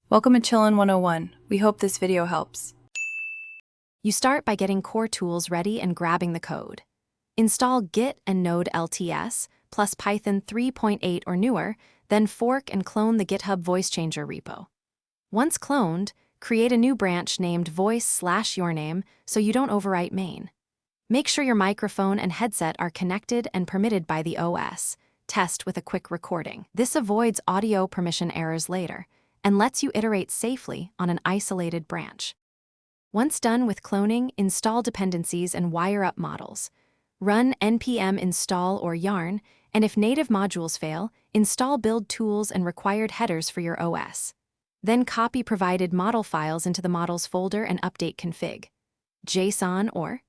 Welcome to Chillin' 101. We hope this video helps. You start by getting core tools ready and grabbing the code. Install Git and Node LTS plus Python 3.8 or newer, then fork and clone the GitHub Voice Changer repo. Once cloned, create a new branch named voice/yourname so you don't overwrite main. Make sure your microphone and headset are connected and permitted by the OS. Test with a quick recording. This avoids audio permission errors later and lets you iterate safely on an isolated branch. Once done with cloning, install dependencies and wire up models. Run npm install or yarn, and if native modules fail, install build tools and required headers for your OS. Then copy provided model files into the models folder and update config. JSON or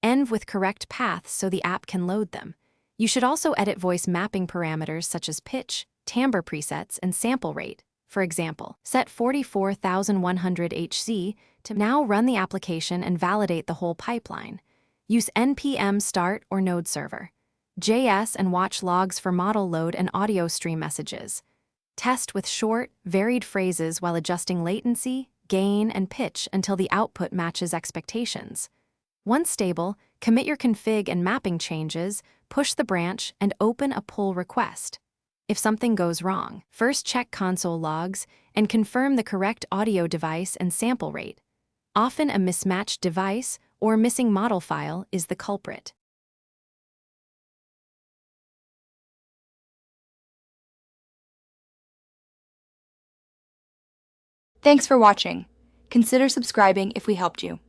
env with correct paths so the app can load them. You should also edit voice mapping parameters such as pitch, timbre presets, and sample rate. For example, set 44,100 Hz to now run the application and validate the whole pipeline. Use npm start or node server. JS and watch logs for model load and audio stream messages. Test with short, varied phrases while adjusting latency, gain, and pitch until the output matches expectations. Once stable, commit your config and mapping changes, push the branch, and open a pull request. If something goes wrong, first check console logs and confirm the correct audio device and sample rate. Often a mismatched device or missing model file is the culprit. Thanks for watching. Consider subscribing if we helped you.